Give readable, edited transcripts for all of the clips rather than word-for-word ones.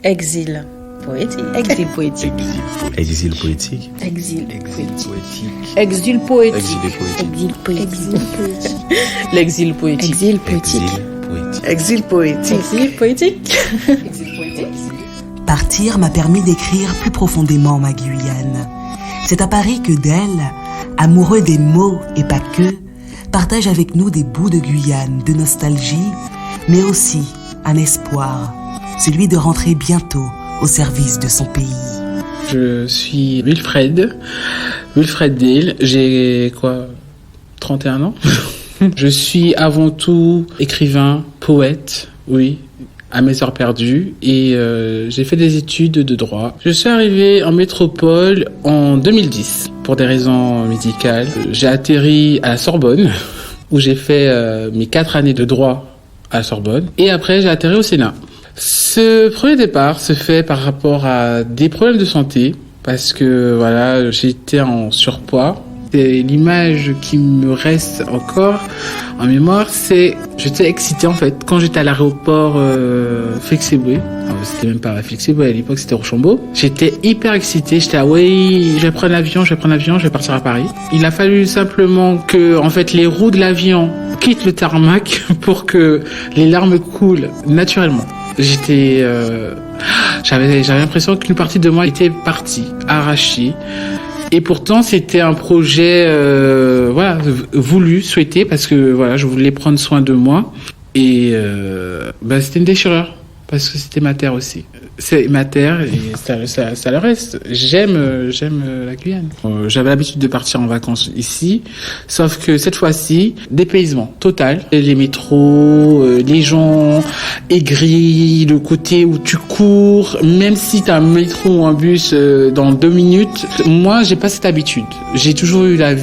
Exil poétique. Exil poétique. Exil poétique. Exil poétique. Exil poétique. Exil poétique. L'exil poétique. Exil poétique. Exil poétique. Exil poétique. Exil poétique. Partir m'a permis d'écrire plus profondément ma Guyane. C'est à Paris que d'elle, amoureux des mots et pas que, partage avec nous des bouts de Guyane, de nostalgie, mais aussi un espoir, celui de rentrer bientôt au service de son pays. Je suis Wilfred Dale, j'ai 31 ans. Je suis avant tout écrivain, poète, oui, à mes heures perdues, et j'ai fait des études de droit. Je suis arrivé en métropole en 2010 pour des raisons médicales. J'ai atterri à la Sorbonne où j'ai fait mes 4 années de droit à la Sorbonne, et après j'ai atterri au Sénat. Ce premier départ se fait par rapport à des problèmes de santé, parce que voilà, j'étais en surpoids. Et l'image qui me reste encore en mémoire, c'est j'étais excitée en fait quand j'étais à l'aéroport Félix Éboué. C'était même pas Félix Éboué à l'époque, c'était Rochambeau. J'étais hyper excitée, j'étais oui, je vais prendre l'avion, je vais partir à Paris. Il a fallu simplement que en fait les roues de l'avion quittent le tarmac pour que les larmes coulent naturellement. J'avais l'impression qu'une partie de moi était partie, arrachée. Et pourtant, c'était un projet, voulu, souhaité, parce que voilà, je voulais prendre soin de moi. Et c'était une déchirure, parce que c'était ma terre aussi. C'est ma terre et ça le reste. J'aime la Guyane. J'avais l'habitude de partir en vacances ici, sauf que cette fois-ci, dépaysement total. Les métros, les gens aigris, le côté où tu cours, même si t'as un métro ou un bus dans 2 minutes. Moi, j'ai pas cette habitude. J'ai toujours eu la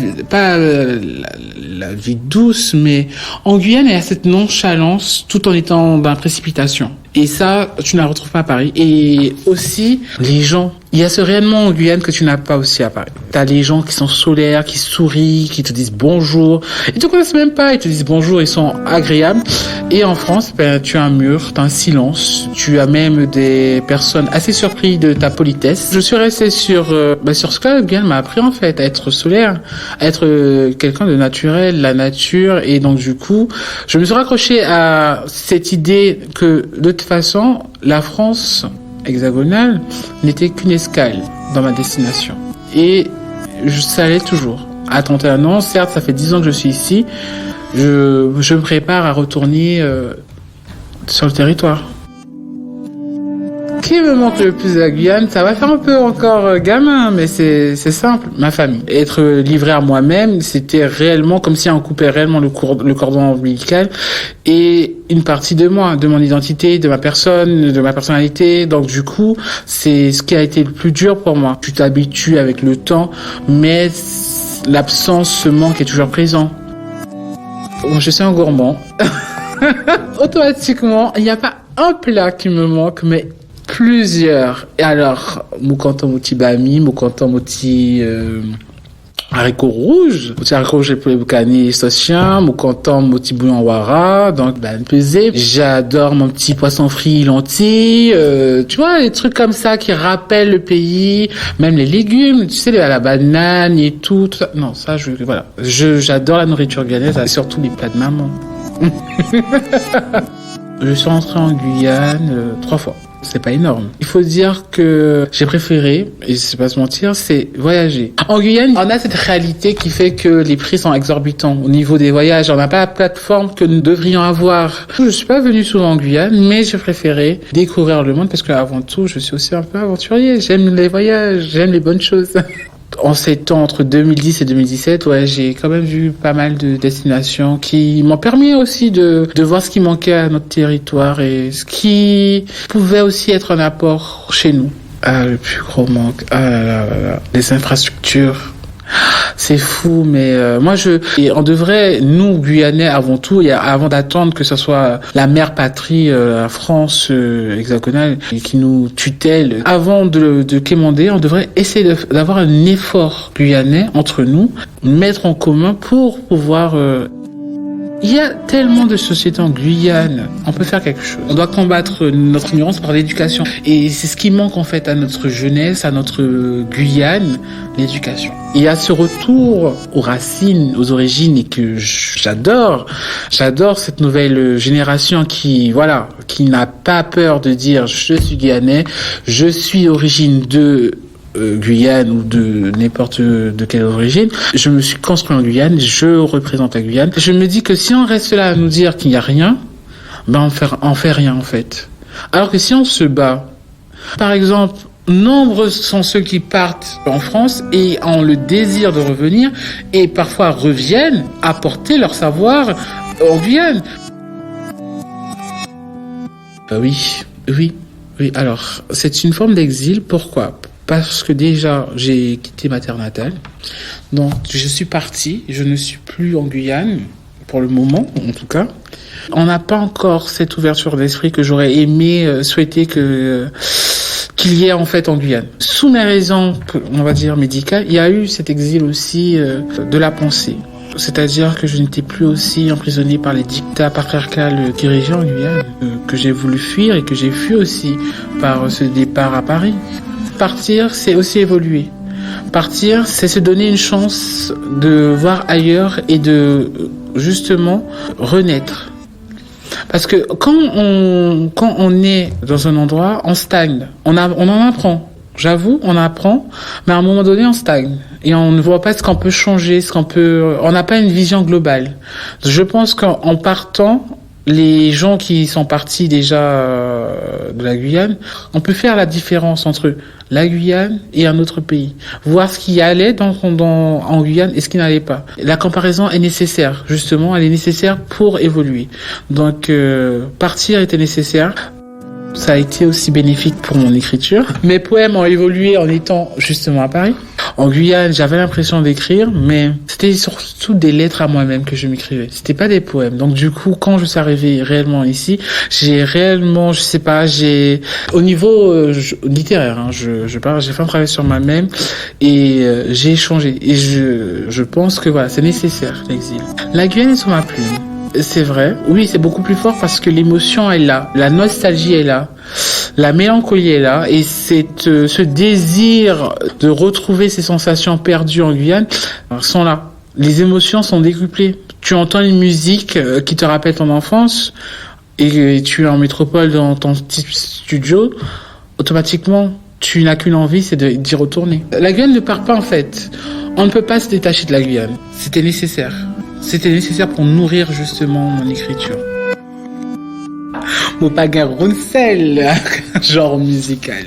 vie douce, mais en Guyane, il y a cette nonchalance tout en étant dans la précipitation. Et ça, tu ne la retrouves pas à Paris. Et aussi, les gens. Il y a ce rayonnement en Guyane que tu n'as pas aussi à Paris. T'as les gens qui sont solaires, qui sourient, qui te disent bonjour. Ils te connaissent même pas, ils te disent bonjour, ils sont agréables. Et en France, tu as un mur, tu as un silence. Tu as même des personnes assez surprises de ta politesse. Je suis resté sur ce que la Guyane m'a appris en fait, à être solaire, à être quelqu'un de naturel, la nature. Et donc du coup, je me suis raccroché à cette idée que de toute façon, la France hexagonale n'était qu'une escale dans ma destination. Et ça allait toujours. À 31 ans, certes, ça fait 10 ans que je suis ici, je me prépare à retourner sur le territoire. Ce qui me manque le plus à la Guyane, ça va faire un peu encore gamin, mais c'est simple, ma famille. Être livré à moi-même, c'était réellement comme si on coupait réellement le cordon ombilical et une partie de moi, de mon identité, de ma personne, de ma personnalité. Donc du coup, c'est ce qui a été le plus dur pour moi. Tu t'habitues avec le temps, mais l'absence, ce manque est toujours présent. Je suis un gourmand. Automatiquement, il n'y a pas un plat qui me manque, mais plusieurs. Et alors, Moukanton Mouti Bami, Moukanton Mouti haricots rouges, Mouti haricots rouges et poulet boucané sauce chien, Moukanton Mouti bouillon wara, donc pesé. J'adore mon petit poisson frit lentilles, tu vois, les trucs comme ça qui rappellent le pays, même les légumes, tu sais, la banane et tout ça. Non, ça, j'adore la nourriture guyanaise, surtout les plats de maman. Je suis rentré en Guyane 3 fois. C'est pas énorme. Il faut dire que j'ai préféré, et c'est pas se mentir, c'est voyager. En Guyane, on a cette réalité qui fait que les prix sont exorbitants au niveau des voyages. On n'a pas la plateforme que nous devrions avoir. Je suis pas venu souvent en Guyane, mais j'ai préféré découvrir le monde parce que avant tout, je suis aussi un peu aventurier. J'aime les voyages, j'aime les bonnes choses. En ces temps, entre 2010 et 2017, j'ai quand même vu pas mal de destinations qui m'ont permis aussi de voir ce qui manquait à notre territoire et ce qui pouvait aussi être un apport chez nous. Le plus gros manque, les infrastructures. C'est fou, mais on devrait, nous, Guyanais, avant tout, et avant d'attendre que ce soit la mère patrie, la France hexagonale, qui nous tutelle, avant de quémander, on devrait essayer d'avoir un effort guyanais entre nous, mettre en commun pour pouvoir Il y a tellement de sociétés en Guyane. On peut faire quelque chose. On doit combattre notre ignorance par l'éducation. Et c'est ce qui manque en fait à notre jeunesse, à notre Guyane, l'éducation. Il y a ce retour aux racines, aux origines et que j'adore. J'adore cette nouvelle génération qui n'a pas peur de dire je suis guyanais, je suis d'origine de Guyane ou de n'importe de quelle origine. Je me suis construit en Guyane, je représente la Guyane. Je me dis que si on reste là à nous dire qu'il n'y a rien, ben on fait rien en fait. Alors que si on se bat, par exemple, nombreux sont ceux qui partent en France et ont le désir de revenir et parfois reviennent apporter leur savoir en Guyane. Oui. Alors, c'est une forme d'exil. Pourquoi ? Parce que déjà, j'ai quitté ma terre natale. Donc, je suis partie. Je ne suis plus en Guyane, pour le moment, en tout cas. On n'a pas encore cette ouverture d'esprit que j'aurais aimé souhaiter qu'il y ait en fait en Guyane. Sous mes raisons, on va dire, médicales, il y a eu cet exil aussi de la pensée. C'est-à-dire que je n'étais plus aussi emprisonné par les dictats patriarcales qui régiaient en Guyane, que j'ai voulu fuir et que j'ai fui aussi par ce départ à Paris. Partir, c'est aussi évoluer. Partir, c'est se donner une chance de voir ailleurs et de justement renaître. Parce que quand on est dans un endroit, on stagne. On en apprend. J'avoue, on apprend, mais à un moment donné, on stagne. Et on ne voit pas ce qu'on peut changer, on n'a pas une vision globale. Je pense qu'en partant, les gens qui sont partis déjà de la Guyane, on peut faire la différence entre la Guyane et un autre pays. Voir ce qui allait en Guyane et ce qui n'allait pas. La comparaison est nécessaire, justement, elle est nécessaire pour évoluer. Donc, partir était nécessaire. Ça a été aussi bénéfique pour mon écriture. Mes poèmes ont évolué en étant justement à Paris. En Guyane, j'avais l'impression d'écrire, mais c'était surtout des lettres à moi-même que je m'écrivais. C'était pas des poèmes. Donc du coup, quand je suis arrivée réellement ici, j'ai réellement, au niveau littéraire, j'ai fait un travail sur moi-même et j'ai échangé. Et je pense que voilà, c'est nécessaire, l'exil. La Guyane est sur ma plume. C'est vrai. Oui, c'est beaucoup plus fort parce que l'émotion est là. La nostalgie est là. La mélancolie est là. Et ce désir de retrouver ces sensations perdues en Guyane sont là. Les émotions sont décuplées. Tu entends une musique qui te rappelle ton enfance et tu es en métropole dans ton petit studio. Automatiquement, tu n'as qu'une envie, c'est d'y retourner. La Guyane ne part pas en fait. On ne peut pas se détacher de la Guyane. C'était nécessaire. C'était nécessaire pour nourrir justement mon écriture. Mon pagan Roussel, genre musical.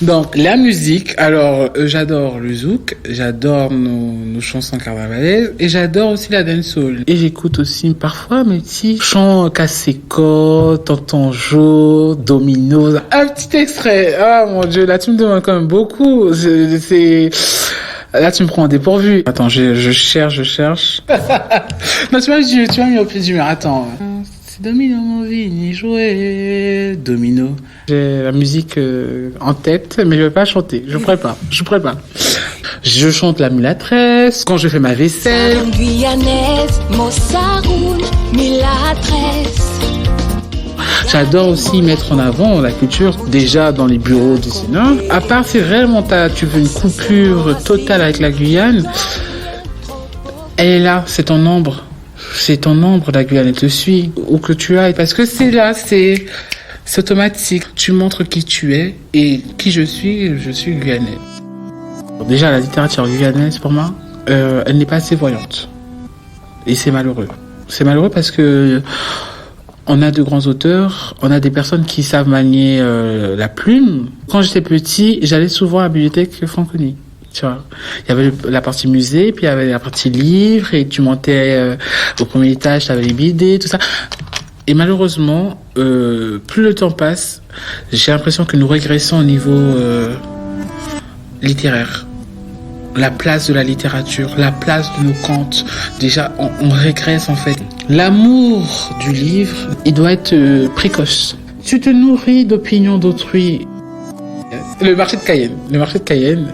Donc la musique, alors j'adore le zouk, j'adore nos chansons carnavalaises et j'adore aussi la dancehall. Et j'écoute aussi parfois mes petits chants Kaseko, Tonton Jo, Domino. Un petit extrait. Ah mon Dieu, là tu me demandes quand même beaucoup. Là, tu me prends en dépourvu. Attends, je cherche. Non, tu m'as mis au pied du mur. Attends. C'est Domino, mon vie, ni jouer. Domino. J'ai la musique en tête, mais je vais pas chanter. Je pourrais pas. Je chante la mulâtresse quand je fais ma vaisselle. Guyanaise, Mossaroun, mulâtresse. J'adore aussi mettre en avant la culture déjà dans les bureaux du Sénat. À part si réellement tu veux une coupure totale avec la Guyane, elle est là, c'est ton ombre. C'est ton ombre, la Guyane, elle te suit, où que tu ailles. Parce que c'est là, c'est automatique. Tu montres qui tu es et qui je suis guyanais. Déjà, la littérature guyanaise, pour moi, elle n'est pas assez voyante. Et c'est malheureux. C'est malheureux parce que on a de grands auteurs, on a des personnes qui savent manier la plume. Quand j'étais petit, j'allais souvent à la bibliothèque Franconie. Tu vois, il y avait la partie musée, puis il y avait la partie livre, et tu montais au premier étage, tu avais les BD, tout ça. Et malheureusement, plus le temps passe, j'ai l'impression que nous régressons au niveau littéraire. La place de la littérature, la place de nos contes. Déjà, on régresse en fait. L'amour du livre, il doit être précoce. Tu te nourris d'opinions d'autrui. Le marché de Cayenne.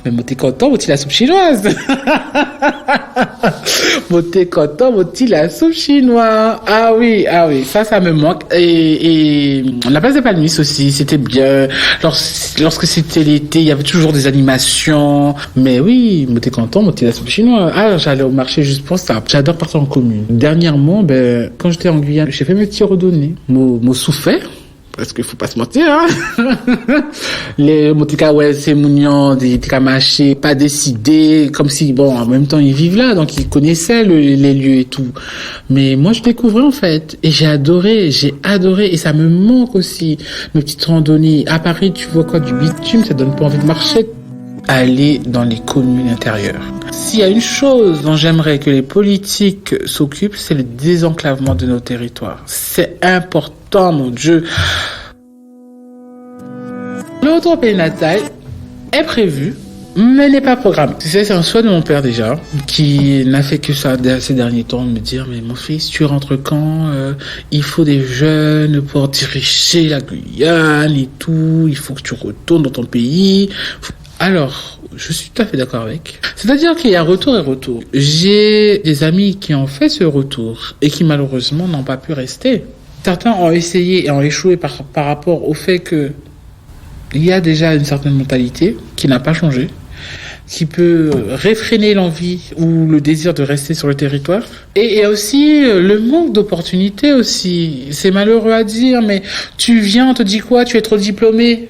Mais moi, t'es content, moi, t'es la soupe chinoise. Moi, t'es content, moi, t'es la soupe chinoise. Ah oui, ça me manque. Et la place des Palmistes aussi, c'était bien. Lorsque c'était l'été, il y avait toujours des animations. Mais oui, moi, t'es content, moi, t'es la soupe chinoise. Ah, j'allais au marché juste pour ça. J'adore partir en commune. Dernièrement, quand j'étais en Guyane, j'ai fait mes petits randonnées. Moi, souffert. Parce qu'il faut pas se mentir, hein. Les motika, ouais, c'est mounions, des tika mâchés, pas décidés, comme si, bon, en même temps, ils vivent là, donc ils connaissaient les lieux et tout. Mais moi, je découvrais, en fait, et j'ai adoré, et ça me manque aussi, mes petites randonnées. À Paris, tu vois quoi, du bitume, ça donne pas envie de marcher. Aller dans les communes intérieures. S'il y a une chose dont j'aimerais que les politiques s'occupent, c'est le désenclavement de nos territoires. C'est important, mon Dieu. Le retour au pays natal est prévu, mais n'est pas programmé. Tu sais, c'est un souhait de mon père déjà, qui n'a fait que ça ces derniers temps, de me dire, mais mon fils, tu rentres quand? Il faut des jeunes pour diriger la Guyane et tout, il faut que tu retournes dans ton pays. Alors, je suis tout à fait d'accord avec. C'est-à-dire qu'il y a retour et retour. J'ai des amis qui ont fait ce retour et qui malheureusement n'ont pas pu rester. Certains ont essayé et ont échoué par rapport au fait que il y a déjà une certaine mentalité qui n'a pas changé, qui peut réfréner l'envie ou le désir de rester sur le territoire. Et il y a aussi le manque d'opportunités aussi. C'est malheureux à dire, mais tu viens, on te dit quoi? Tu es trop diplômé.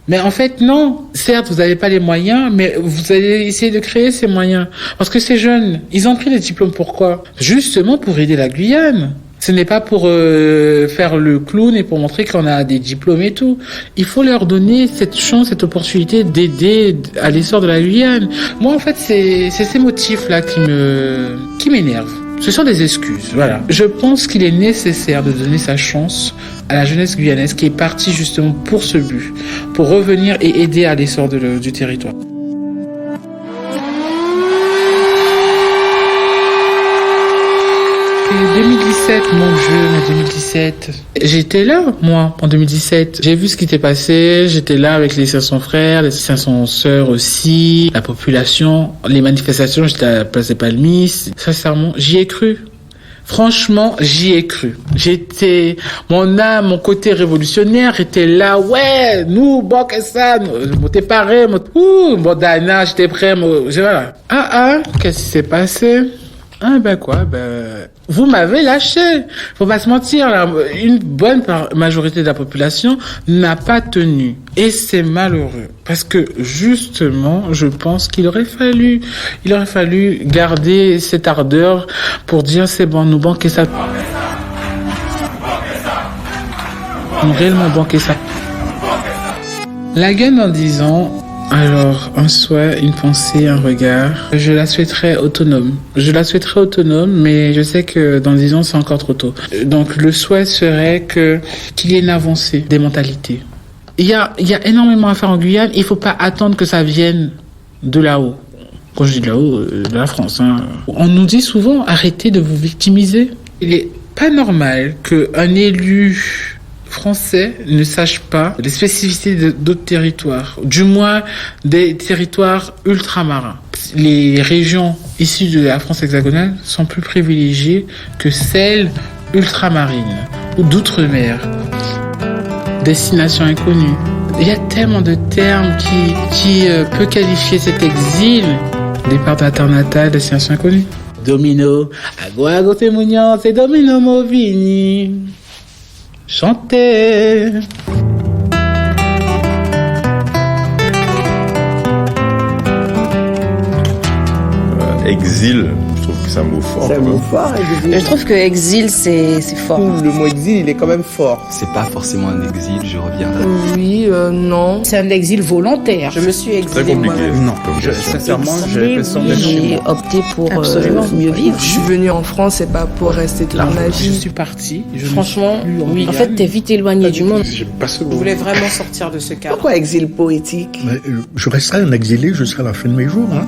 Mais en fait, non. Certes, vous n'avez pas les moyens, mais vous allez essayer de créer ces moyens. Parce que ces jeunes, ils ont pris les diplômes pourquoi? Justement pour aider la Guyane. Ce n'est pas pour faire le clown et pour montrer qu'on a des diplômes et tout. Il faut leur donner cette chance, cette opportunité d'aider à l'essor de la Guyane. Moi, en fait, c'est ces motifs-là qui m'énervent. Ce sont des excuses, voilà. Je pense qu'il est nécessaire de donner sa chance à la jeunesse guyanaise qui est partie justement pour ce but, pour revenir et aider à l'essor du territoire. Et 2017, mon Dieu, mais 2017. J'étais là, moi, en 2017. J'ai vu ce qui était passé. J'étais là avec les 500 frères, les 500 sœurs aussi, la population, les manifestations. J'étais à la place des Palmistes. Sincèrement, j'y ai cru. Franchement, j'y ai cru. Mon âme, mon côté révolutionnaire était là. Ouais, nous, bon, que ça, t'es paré, bon, Dana, j'étais prêt, voilà. Qu'est-ce qui s'est passé? Vous m'avez lâché. Faut pas se mentir, là. Une bonne majorité de la population n'a pas tenu. Et c'est malheureux. Parce que, justement, je pense qu'il aurait fallu garder cette ardeur pour dire c'est bon, nous banquer ça. Nous réellement banquer ça. La Guyane en 10 ans, alors, un souhait, une pensée, un regard. Je la souhaiterais autonome, mais je sais que dans 10 ans, c'est encore trop tôt. Donc, le souhait serait qu'il y ait une avancée des mentalités. Il y a énormément à faire en Guyane. Il faut pas attendre que ça vienne de là-haut. Quand je dis de là-haut, de la France, hein. On nous dit souvent, arrêtez de vous victimiser. Il est pas normal qu'un élu français ne sache pas les spécificités d'autres territoires, du moins des territoires ultramarins. Les régions issues de la France hexagonale sont plus privilégiées que celles ultramarines ou d'outre-mer. Destination inconnue. Il y a tellement de termes qui peut qualifier cet exil. Départ de la terre natale, destination inconnue. Domino, ago c'est mounion, c'est domino movini. Chantez. Exil, je trouve que c'est un mot fort. C'est un mot fort, exil. Je trouve que exil, c'est fort. Le mot exil, il est quand même fort. C'est pas forcément un exil, je reviendrai. Oui, non. C'est un exil volontaire. Je me suis Très exilée compliqué. moi-même. Non, Sincèrement, j'ai l'impression d'être chez J'ai moi. opté pour Absolument. mieux vivre. Je suis venue en France, c'est pas pour rester toute ma Je vie. suis parti. Franchement, oui. En fait, t'es vite éloigné du monde. J'aime pas ce Je mot. voulais vraiment sortir de ce cadre. Pourquoi exil poétique? Je resterai un exilé jusqu'à la fin de mes jours. Hein.